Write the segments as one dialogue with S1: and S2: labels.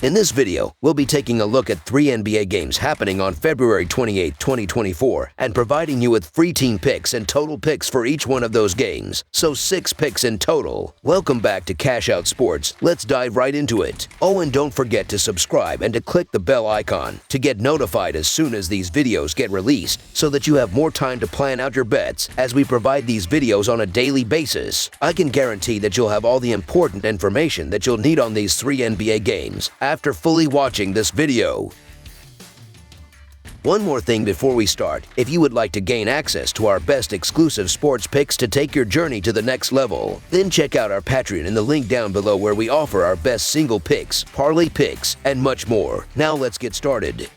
S1: In this video, we'll be taking a look at 3 NBA games happening on February 28, 2024, and providing you with free team picks and total picks for each one of those games, so 6 picks in total. Welcome back to Cash Out Sports. Let's dive right into it. Oh, and don't forget to subscribe and to click the bell icon to get notified as soon as these videos get released, so that you have more time to plan out your bets as we provide these videos on a daily basis. I can guarantee that you'll have all the important information that you'll need on these 3 NBA games after fully watching this video. One more thing before we start, if you would like to gain access to our best exclusive sports picks to take your journey to the next level, then check out our Patreon in the link down below where we offer our best single picks, parlay picks, and much more. Now let's get started.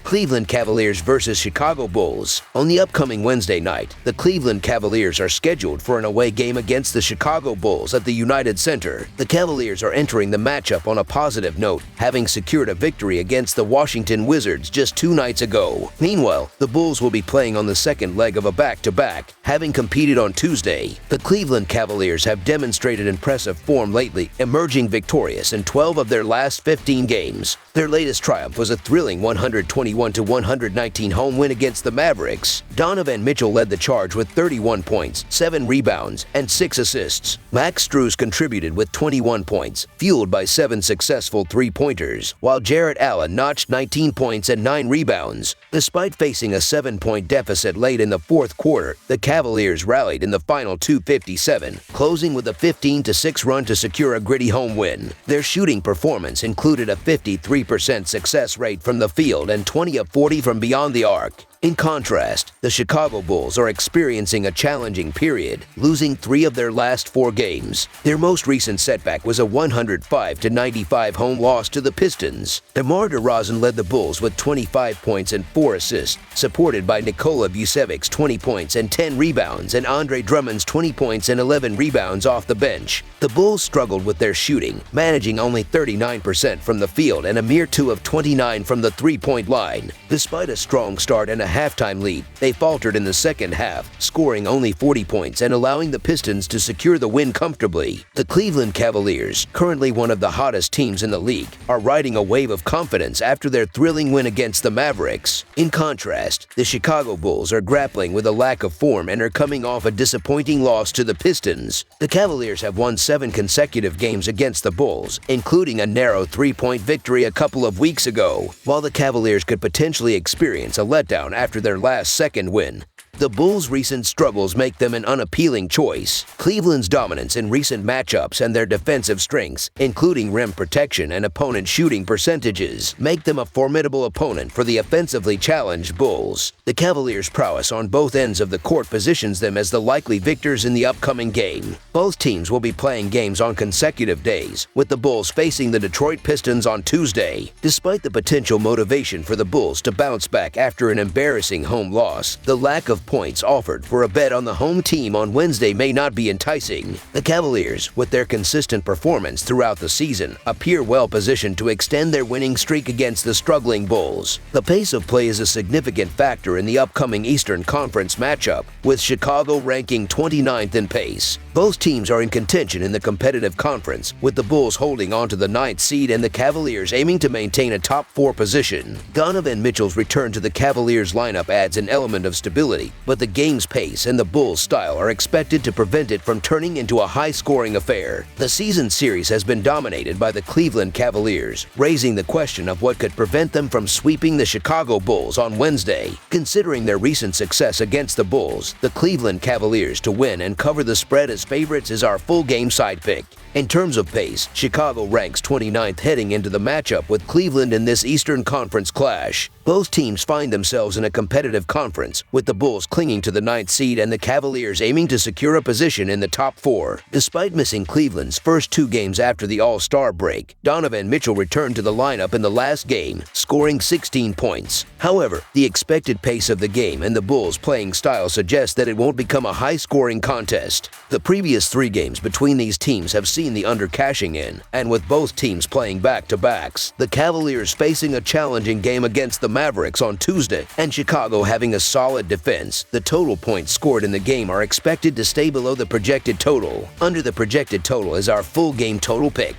S1: Cleveland Cavaliers versus Chicago Bulls. On the upcoming Wednesday night, the Cleveland Cavaliers are scheduled for an away game against the Chicago Bulls at the United Center. The Cavaliers are entering the matchup on a positive note, having secured a victory against the Washington Wizards just 2 nights ago. Meanwhile, the Bulls will be playing on the second leg of a back-to-back, having competed on Tuesday. The Cleveland Cavaliers have demonstrated impressive form lately, emerging victorious in 12 of their last 15 games. Their latest triumph was a thrilling 121-119 home win against the Mavericks. Donovan Mitchell led the charge with 31 points, 7 rebounds, and 6 assists. Max Strus contributed with 21 points, fueled by 7 successful three-pointers, while Jarrett Allen notched 19 points and 9 rebounds. Despite facing a 7-point deficit late in the fourth quarter, the Cavaliers rallied in the final 2:57, closing with a 15-6 run to secure a gritty home win. Their shooting performance included a 53% success rate from the field and 20 of 40 from beyond the arc. In contrast, the Chicago Bulls are experiencing a challenging period, losing 3 of their last 4 games. Their most recent setback was a 105-95 home loss to the Pistons. DeMar DeRozan led the Bulls with 25 points and 4 assists, supported by Nikola Vukcevic's 20 points and 10 rebounds and Andre Drummond's 20 points and 11 rebounds off the bench. The Bulls struggled with their shooting, managing only 39% from the field and a mere 2 of 29 from the three-point line. Despite a strong start and a halftime lead, they faltered in the second half, scoring only 40 points and allowing the Pistons to secure the win comfortably. The Cleveland Cavaliers, currently one of the hottest teams in the league, are riding a wave of confidence after their thrilling win against the Mavericks. In contrast, the Chicago Bulls are grappling with a lack of form and are coming off a disappointing loss to the Pistons. The Cavaliers have won 7 consecutive games against the Bulls, including a narrow 3-point victory a couple of weeks ago. While the Cavaliers could potentially experience a letdown after their last second win, the Bulls' recent struggles make them an unappealing choice. Cleveland's dominance in recent matchups and their defensive strengths, including rim protection and opponent shooting percentages, make them a formidable opponent for the offensively challenged Bulls. The Cavaliers' prowess on both ends of the court positions them as the likely victors in the upcoming game. Both teams will be playing games on consecutive days, with the Bulls facing the Detroit Pistons on Tuesday. Despite the potential motivation for the Bulls to bounce back after an embarrassing home loss, the lack of points offered for a bet on the home team on Wednesday may not be enticing. The Cavaliers, with their consistent performance throughout the season, appear well positioned to extend their winning streak against the struggling Bulls. The pace of play is a significant factor in the upcoming Eastern Conference matchup, with Chicago ranking 29th in pace. Both teams are in contention in the competitive conference, with the Bulls holding on to the 9th seed and the Cavaliers aiming to maintain a top 4 position. Donovan Mitchell's return to the Cavaliers lineup adds an element of stability, but the game's pace and the Bulls' style are expected to prevent it from turning into a high-scoring affair. The season series has been dominated by the Cleveland Cavaliers, raising the question of what could prevent them from sweeping the Chicago Bulls on Wednesday. Considering their recent success against the Bulls, the Cleveland Cavaliers to win and cover the spread as favorites is our full game side pick. In terms of pace, Chicago ranks 29th heading into the matchup with Cleveland in this Eastern Conference clash. Both teams find themselves in a competitive conference, with the Bulls clinging to the 9th seed and the Cavaliers aiming to secure a position in the top 4. Despite missing Cleveland's first 2 games after the All-Star break, Donovan Mitchell returned to the lineup in the last game, scoring 16 points. However, the expected pace of the game and the Bulls' playing style suggests that it won't become a high-scoring contest. The previous 3 games between these teams have seen the under cashing in, and with both teams playing back-to-backs, the Cavaliers facing a challenging game against the Mavericks on Tuesday, and Chicago having a solid defense, the total points scored in the game are expected to stay below the projected total. Under the projected total is our full game total pick.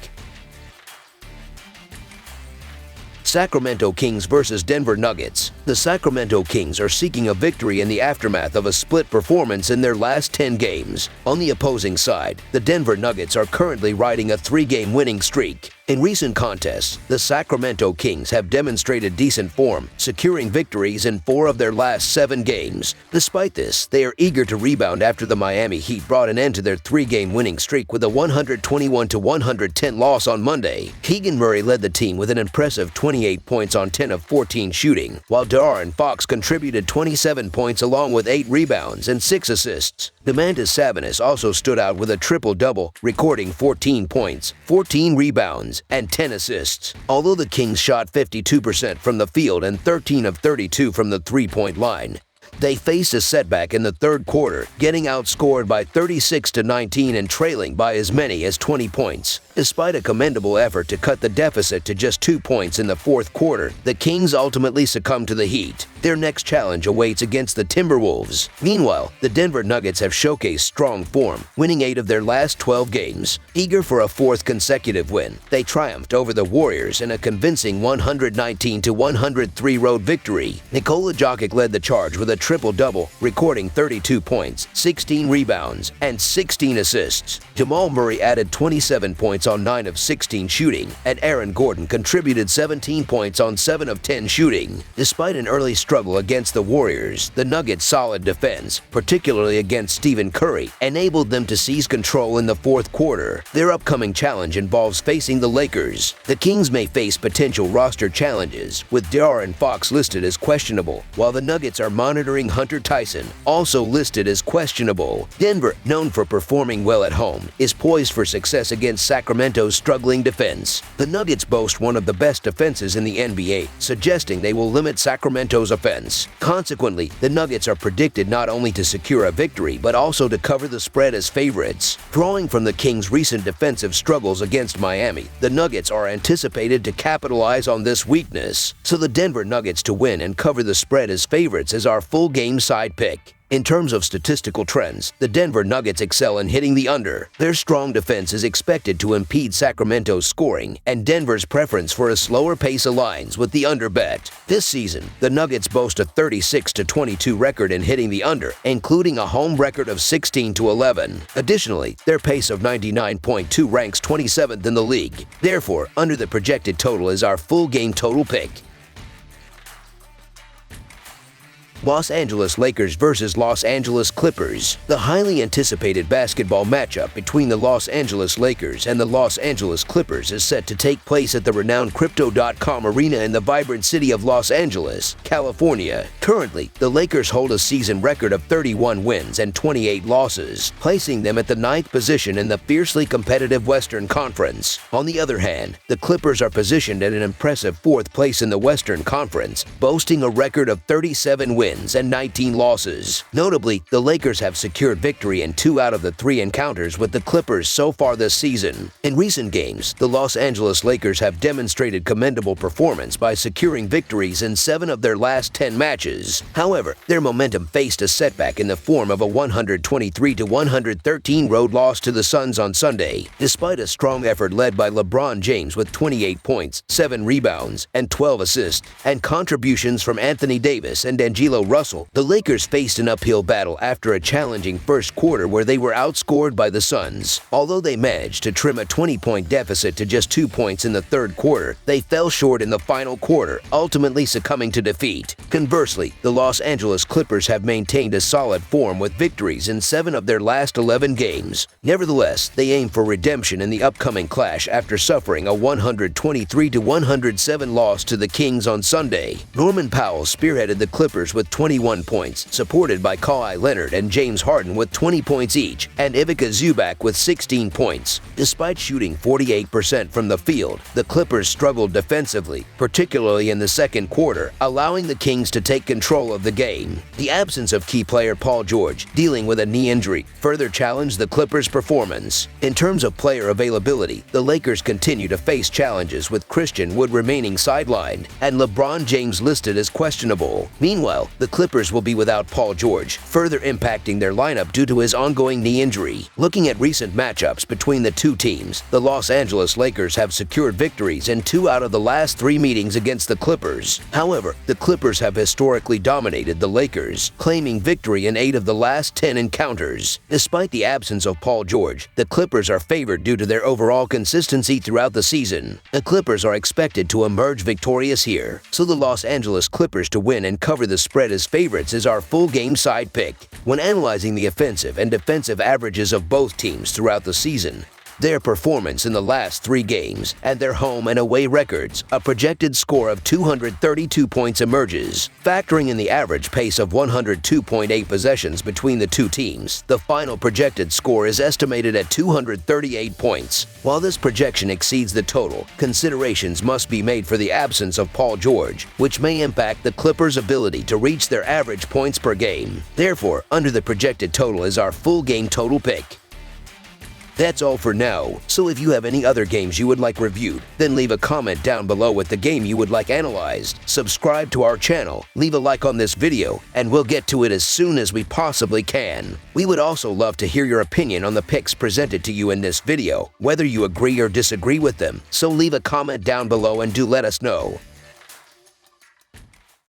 S1: Sacramento Kings versus Denver Nuggets. The Sacramento Kings are seeking a victory in the aftermath of a split performance in their last 10 games. On the opposing side, the Denver Nuggets are currently riding a 3-game winning streak. In recent contests, the Sacramento Kings have demonstrated decent form, securing victories in 4 of their last 7 games. Despite this, they are eager to rebound after the Miami Heat brought an end to their 3-game winning streak with a 121-110 loss on Monday. Keegan Murray led the team with an impressive 28 points on 10 of 14 shooting, while De'Aaron Fox contributed 27 points along with 8 rebounds and 6 assists. Domantas Sabonis also stood out with a triple-double, recording 14 points, 14 rebounds, and 10 assists. Although the Kings shot 52% from the field and 13 of 32 from the three-point line, they faced a setback in the third quarter, getting outscored by 36-19 and trailing by as many as 20 points. Despite a commendable effort to cut the deficit to just 2 points in the fourth quarter, the Kings ultimately succumbed to the Heat. Their next challenge awaits against the Timberwolves. Meanwhile, the Denver Nuggets have showcased strong form, winning 8 of their last 12 games. Eager for a 4th consecutive win, they triumphed over the Warriors in a convincing 119-103 road victory. Nikola Jokic led the charge with a triple-double, recording 32 points, 16 rebounds, and 16 assists. Jamal Murray added 27 points on 9 of 16 shooting, and Aaron Gordon contributed 17 points on 7 of 10 shooting. Despite an early struggle against the Warriors, the Nuggets' solid defense, particularly against Stephen Curry, enabled them to seize control in the fourth quarter. Their upcoming challenge involves facing the Lakers. The Kings may face potential roster challenges, with De'Aaron Fox listed as questionable, while the Nuggets are monitoring Hunter Tyson, also listed as questionable. Denver, known for performing well at home, is poised for success against Sacramento's struggling defense. The Nuggets boast one of the best defenses in the NBA, suggesting they will limit Sacramento's offense. Consequently, the Nuggets are predicted not only to secure a victory, but also to cover the spread as favorites. Drawing from the Kings' recent defensive struggles against Miami, the Nuggets are anticipated to capitalize on this weakness. So the Denver Nuggets to win and cover the spread as favorites is our full game side pick. In terms of statistical trends, the Denver Nuggets excel in hitting the under. Their strong defense is expected to impede Sacramento's scoring, and Denver's preference for a slower pace aligns with the under bet. This season, the Nuggets boast a 36-22 record in hitting the under, including a home record of 16-11. Additionally, their pace of 99.2 ranks 27th in the league. Therefore, under the projected total is our full game total pick. Los Angeles Lakers versus Los Angeles Clippers. The highly anticipated basketball matchup between the Los Angeles Lakers and the Los Angeles Clippers is set to take place at the renowned Crypto.com arena in the vibrant city of Los Angeles, California. Currently, the Lakers hold a season record of 31 wins and 28 losses, placing them at the 9th position in the fiercely competitive Western Conference. On the other hand, the Clippers are positioned at an impressive 4th place in the Western Conference, boasting a record of 37 wins and 19 losses. Notably, the Lakers have secured victory in 2 out of the 3 encounters with the Clippers so far this season. In recent games, the Los Angeles Lakers have demonstrated commendable performance by securing victories in 7 of their last 10 matches. However, their momentum faced a setback in the form of a 123-113 road loss to the Suns on Sunday. Despite a strong effort led by LeBron James with 28 points, 7 rebounds, and 12 assists, and contributions from Anthony Davis and D'Angelo Russell, the Lakers faced an uphill battle after a challenging first quarter where they were outscored by the Suns. Although they managed to trim a 20-point deficit to just 2 points in the third quarter, they fell short in the final quarter, ultimately succumbing to defeat. Conversely, the Los Angeles Clippers have maintained a solid form with victories in 7 of their last 11 games. Nevertheless, they aim for redemption in the upcoming clash after suffering a 123-107 loss to the Kings on Sunday. Norman Powell spearheaded the Clippers with 21 points, supported by Kawhi Leonard and James Harden with 20 points each, and Ivica Zubac with 16 points. Despite shooting 48% from the field, the Clippers struggled defensively, particularly in the second quarter, allowing the Kings to take control of the game. The absence of key player Paul George, dealing with a knee injury, further challenged the Clippers' performance. In terms of player availability, the Lakers continue to face challenges with Christian Wood remaining sidelined and LeBron James listed as questionable. Meanwhile, The Clippers will be without Paul George, further impacting their lineup due to his ongoing knee injury. Looking at recent matchups between the two teams, the Los Angeles Lakers have secured victories in 2 out of the last 3 meetings against the Clippers. However, the Clippers have historically dominated the Lakers, claiming victory in 8 of the last 10 encounters. Despite the absence of Paul George, the Clippers are favored due to their overall consistency throughout the season. The Clippers are expected to emerge victorious here, so the Los Angeles Clippers to win and cover the spread as favorites is our full game side pick. When analyzing the offensive and defensive averages of both teams throughout the season, their performance in the last 3 games, and their home and away records, a projected score of 232 points emerges. Factoring in the average pace of 102.8 possessions between the two teams, the final projected score is estimated at 238 points. While this projection exceeds the total, considerations must be made for the absence of Paul George, which may impact the Clippers' ability to reach their average points per game. Therefore, under the projected total is our full game total pick. That's all for now, so if you have any other games you would like reviewed, then leave a comment down below with the game you would like analyzed. Subscribe to our channel, leave a like on this video, and we'll get to it as soon as we possibly can. We would also love to hear your opinion on the picks presented to you in this video, whether you agree or disagree with them, so leave a comment down below and do let us know.